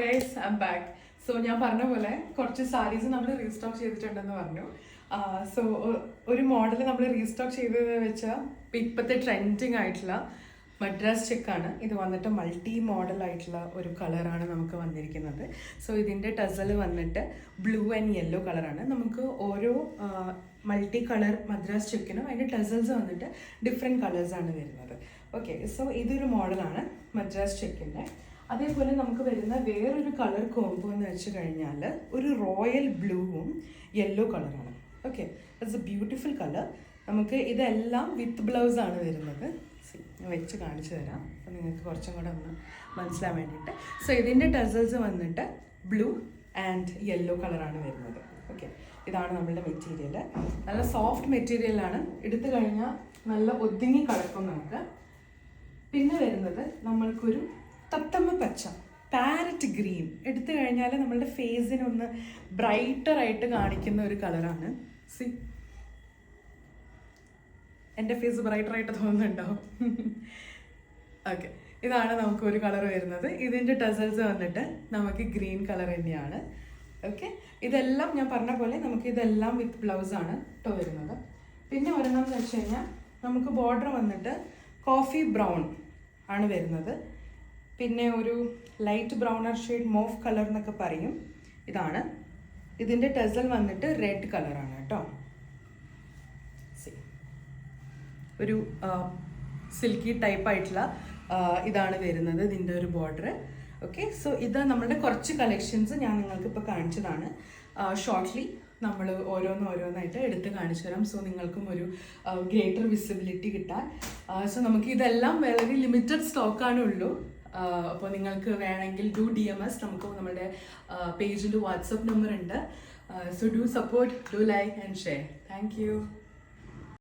Guys I am back. So ഞാൻ പറഞ്ഞ പോലെ കുറച്ച് സാരീസ് നമ്മൾ റീസ്റ്റോക്ക് ചെയ്തിട്ടുണ്ടെന്ന് പറഞ്ഞു. സോ ഒരു മോഡൽ നമ്മൾ റീസ്റ്റോക്ക് ചെയ്തത് വെച്ചാൽ ഇപ്പോഴത്തെ ട്രെൻഡിങ് ആയിട്ടുള്ള മദ്രാസ് ചെക്കാണ്. ഇത് വന്നിട്ട് മൾട്ടി മോഡൽ ആയിട്ടുള്ള ഒരു കളറാണ് നമുക്ക് വന്നിരിക്കുന്നത്. സോ ഇതിൻ്റെ ടസൽ വന്നിട്ട് ബ്ലൂ ആൻഡ് യെല്ലോ കളറാണ്. നമുക്ക് ഓരോ മൾട്ടി കളർ മദ്രാസ് ചെക്കിനും അതിൻ്റെ ടസൽസ് വന്നിട്ട് ഡിഫറെൻറ്റ് കളേഴ്സാണ് വരുന്നത്. ഓക്കെ, സോ ഇതൊരു മോഡലാണ് മദ്രാസ് ചെക്കിൻ്റെ. അതേപോലെ നമുക്ക് വരുന്ന വേറൊരു കളർ കോംബോ എന്ന് വെച്ച് കഴിഞ്ഞാൽ ഒരു റോയൽ ബ്ലൂവും യെല്ലോ കളറാണ്. Okay, it's A beautiful colour. നമുക്ക് ഇതെല്ലാം വിത്ത് ബ്ലൗസാണ് വരുന്നത്. ഞാൻ വെച്ച് കാണിച്ചു തരാം അപ്പോൾ നിങ്ങൾക്ക് കുറച്ചും കൂടെ ഒന്ന് മനസ്സിലാൻ വേണ്ടിയിട്ട്. സോ ഇതിൻ്റെ ടസൽസ് വന്നിട്ട് ബ്ലൂ ആൻഡ് യെല്ലോ കളറാണ് വരുന്നത്. ഓക്കെ, ഇതാണ് നമ്മളുടെ മെറ്റീരിയൽ. നല്ല സോഫ്റ്റ് മെറ്റീരിയലാണ്. എടുത്തു കഴിഞ്ഞാൽ നല്ല ഒതുങ്ങി കിടക്കും നമുക്ക്. പിന്നെ വരുന്നത് നമ്മൾക്കൊരു തത്തമ്മ പച്ച, പാരറ്റ് ഗ്രീൻ എടുത്തു കഴിഞ്ഞാൽ നമ്മളുടെ ഫേസിനൊന്ന് ബ്രൈറ്ററായിട്ട് കാണിക്കുന്ന ഒരു കളറാണ്. സി, എൻ്റെ ഫേസ് ബ്രൈറ്ററായിട്ട് തോന്നുന്നുണ്ടോ? ഓക്കെ, ഇതാണ് നമുക്ക് ഒരു കളർ വരുന്നത്. ഇതിൻ്റെ ടസൽസ് വന്നിട്ട് നമുക്ക് ഗ്രീൻ കളർ തന്നെയാണ്. ഓക്കെ, ഇതെല്ലാം ഞാൻ പറഞ്ഞ പോലെ നമുക്ക് ഇതെല്ലാം വിത്ത് ബ്ലൗസാണ് കേട്ടോ വരുന്നത്. പിന്നെ ഒരെണ്ണം എന്ന് വെച്ച് കഴിഞ്ഞാൽ നമുക്ക് ബോർഡർ വന്നിട്ട് കോഫി ബ്രൗൺ ആണ് വരുന്നത്. പിന്നെ ഒരു light Browner shade morph colour എന്നൊക്കെ പറയും. ഇതാണ് ഇതിൻ്റെ ടസൽ വന്നിട്ട് റെഡ് കളറാണ് കേട്ടോ. ഒരു സിൽക്കി ടൈപ്പായിട്ടുള്ള ഇതാണ് വരുന്നത് ഇതിൻ്റെ ഒരു ബോർഡർ. ഓക്കെ, സോ ഇത് നമ്മളുടെ കുറച്ച് കളക്ഷൻസ് ഞാൻ നിങ്ങൾക്ക് ഇപ്പോൾ കാണിച്ചതാണ്. ഷോർട്ട്ലി നമ്മൾ ഓരോന്നായിട്ട് എടുത്ത് കാണിച്ചു തരാം. സോ നിങ്ങൾക്കും ഒരു ഗ്രേറ്റർ വിസിബിലിറ്റി കിട്ടാൻ. സോ നമുക്ക് ഇതെല്ലാം വളരെ ലിമിറ്റഡ് സ്റ്റോക്കാണ് ഉള്ളൂ. അപ്പോൾ നിങ്ങൾക്ക് വേണമെങ്കിൽ DM us. നമുക്ക് നമ്മുടെ പേജിൽ വാട്സപ്പ് നമ്പർ ഉണ്ട്. So do support, do like and share. Thank you.